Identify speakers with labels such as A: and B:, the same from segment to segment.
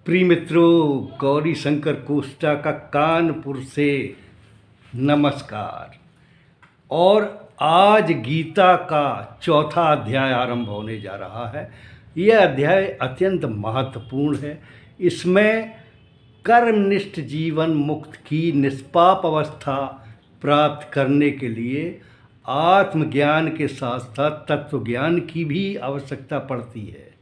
A: प्रिय मित्रों, गौरी शंकर कोष्टा का कानपुर से नमस्कार। और आज गीता का चौथा अध्याय आरंभ होने जा रहा है। यह अध्याय अत्यंत महत्वपूर्ण है। इसमें कर्मनिष्ठ जीवन मुक्त की निष्पाप अवस्था प्राप्त करने के लिए आत्मज्ञान के साथ साथ तत्वज्ञान की भी आवश्यकता पड़ती है।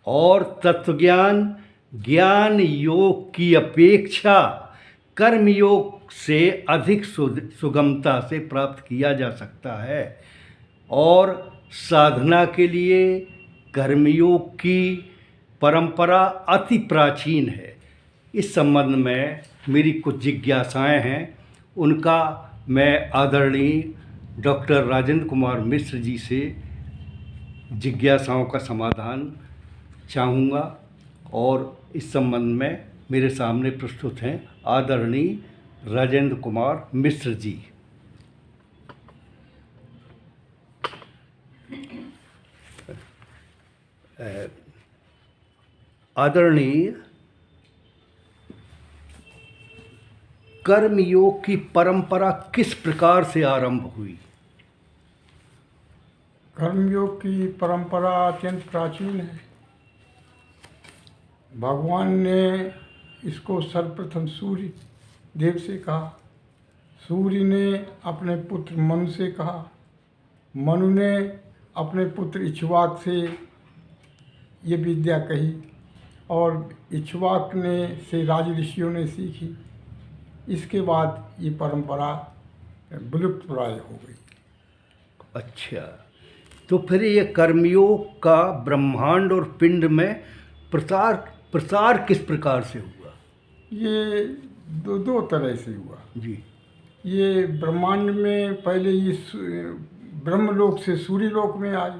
A: और तत्वज्ञान ज्ञान योग की अपेक्षा कर्म योग से अधिक सुगमता से प्राप्त किया जा सकता है। और साधना के लिए कर्मयोग की परंपरा अति प्राचीन है। इस संबंध में मेरी कुछ जिज्ञासाएं हैं, उनका मैं आदरणीय डॉक्टर राजेंद्र कुमार मिश्र जी से जिज्ञासाओं का समाधान चाहूँगा। और इस संबंध में मेरे सामने प्रस्तुत हैं आदरणीय राजेंद्र कुमार मिश्र जी। आदरणीय, कर्मयोग की परंपरा किस प्रकार से आरंभ हुई?
B: कर्मयोग की परंपरा अत्यंत प्राचीन है। भगवान ने इसको सर्वप्रथम सूर्य देव से कहा, सूर्य ने अपने पुत्र मनु से कहा, मनु ने अपने पुत्र इक्ष्वाक से ये विद्या कही, और इक्ष्वाक ने से राज ऋषियों ने सीखी। इसके बाद ये परंपरा विलुप्त प्राय हो गई।
A: अच्छा, तो फिर ये कर्मयोग का ब्रह्मांड और पिंड में प्रसार किस प्रकार से हुआ?
B: ये दो तरह से हुआ
A: जी।
B: ये ब्रह्मांड में पहले ये ब्रह्मलोक से सूर्यलोक में आई,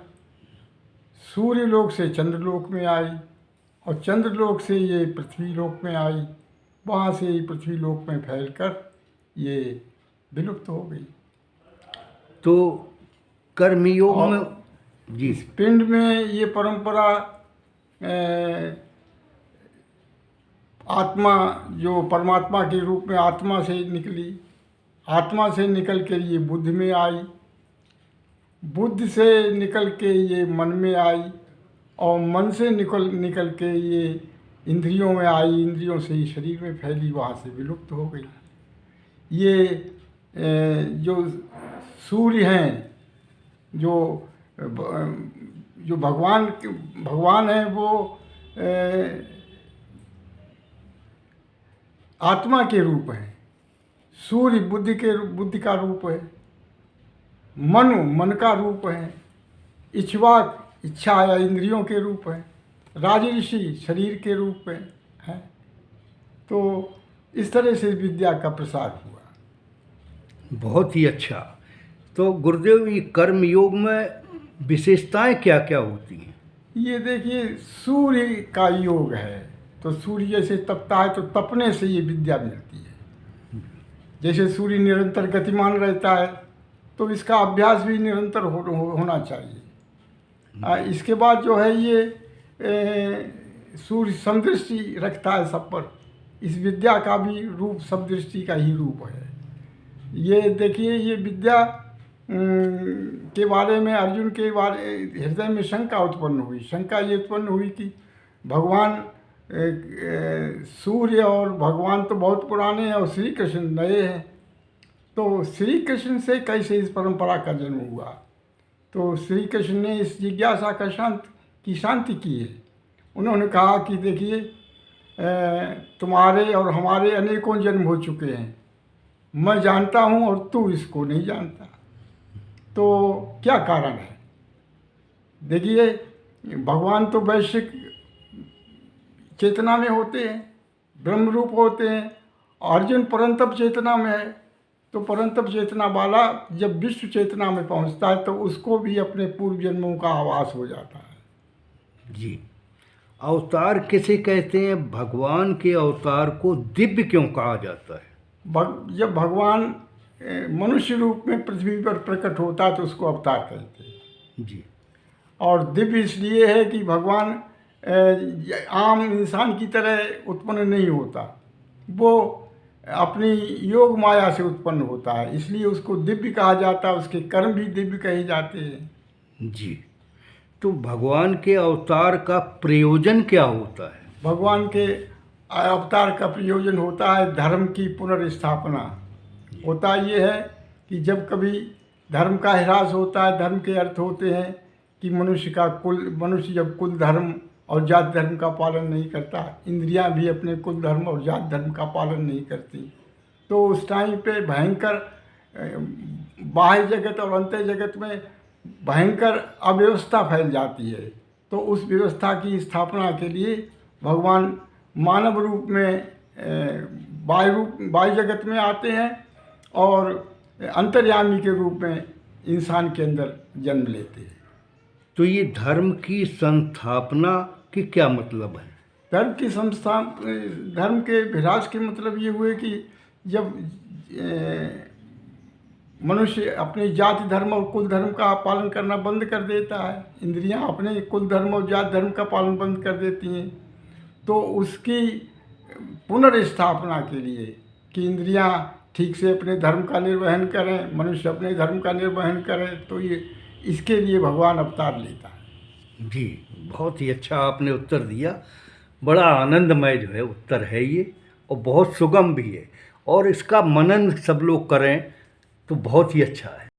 B: सूर्यलोक से चंद्रलोक में आई, और चंद्रलोक से ये पृथ्वीलोक में आई। वहाँ से ये पृथ्वीलोक में फैलकर ये विलुप्त हो गई।
A: तो कर्मयोग में जी,
B: इस पिंड में ये परंपरा आत्मा जो परमात्मा के रूप में आत्मा से निकली, आत्मा से निकल के ये बुद्ध में आई, बुद्ध से निकल के ये मन में आई, और मन से निकल के ये इंद्रियों में आई, इंद्रियों से ही शरीर में फैली, वहाँ से विलुप्त हो गई। ये जो सूर्य हैं, जो भगवान हैं, वो आत्मा के रूप है। सूर्य बुद्धि का रूप है, मनु मन का रूप है, इक्ष्वाक इच्छा या इंद्रियों के रूप है, राजऋषि शरीर के रूप में है। तो इस तरह से विद्या का प्रसार हुआ।
A: बहुत ही अच्छा। तो गुरुदेव, ये कर्मयोग में विशेषताएं क्या क्या होती हैं?
B: ये देखिए, सूर्य का योग है, तो सूर्य जैसे तपता है तो तपने से ये विद्या मिलती है। जैसे सूर्य निरंतर गतिमान रहता है, तो इसका अभ्यास भी निरंतर होना चाहिए। इसके बाद जो है ये सूर्य समदृष्टि रखता है सब पर। इस विद्या का भी रूप समदृष्टि का ही रूप है। ये देखिए, ये विद्या के बारे में अर्जुन के हृदय में शंका उत्पन्न हुई। शंका ये उत्पन्न हुई कि भगवान सूर्य और भगवान तो बहुत पुराने हैं और श्री कृष्ण नए हैं, तो श्री कृष्ण से कैसे इस परंपरा का जन्म हुआ? तो श्री कृष्ण ने इस जिज्ञासा का शांति की है। उन्होंने कहा कि देखिए, तुम्हारे और हमारे अनेकों जन्म हो चुके हैं, मैं जानता हूँ और तू इसको नहीं जानता, तो क्या कारण है? देखिए, भगवान तो वैश्विक चेतना में होते हैं, ब्रह्म रूप होते हैं। अर्जुन परंतप चेतना में है, तो परंतप चेतना वाला जब विश्व चेतना में पहुंचता है तो उसको भी अपने पूर्व जन्मों का आभास हो जाता है।
A: जी। अवतार किसे कहते हैं? भगवान के अवतार को दिव्य क्यों कहा जाता है?
B: जब भगवान मनुष्य रूप में पृथ्वी पर प्रकट होता है तो उसको अवतार कहते हैं।
A: जी।
B: और दिव्य इसलिए है कि भगवान आम इंसान की तरह उत्पन्न नहीं होता, वो अपनी योग माया से उत्पन्न होता है, इसलिए उसको दिव्य कहा जाता है, उसके कर्म भी दिव्य कहे जाते हैं।
A: जी। तो भगवान के अवतार का प्रयोजन क्या होता है?
B: भगवान के अवतार का प्रयोजन होता है धर्म की पुनर्स्थापना। होता ये है कि जब कभी धर्म का ह्रास होता है, धर्म के अर्थ होते हैं कि मनुष्य जब कुल धर्म और जात धर्म का पालन नहीं करता, इंद्रियां भी अपने कुल धर्म और जात धर्म का पालन नहीं करती, तो उस टाइम पे भयंकर बाह्य जगत और अंतर जगत में भयंकर अव्यवस्था फैल जाती है। तो उस व्यवस्था की स्थापना के लिए भगवान मानव रूप में बाह्य जगत में आते हैं और अंतर्यामी के रूप में इंसान के अंदर जन्म लेते हैं।
A: तो ये धर्म की संस्थापना की क्या मतलब है?
B: धर्म के विराज के मतलब ये हुए कि जब मनुष्य अपने जाति धर्म और कुल धर्म का पालन करना बंद कर देता है, इंद्रियां अपने कुल धर्म और जाति धर्म का पालन बंद कर देती हैं, तो उसकी पुनर्स्थापना के लिए कि इंद्रियां ठीक से अपने धर्म का निर्वहन करें, मनुष्य अपने धर्म का निर्वहन करें, तो ये इसके लिए भगवान अवतार लेता है।
A: जी, बहुत ही अच्छा आपने उत्तर दिया। बड़ा आनंदमय जो है उत्तर है ये, और बहुत सुगम भी है, और इसका मनन सब लोग करें तो बहुत ही अच्छा है।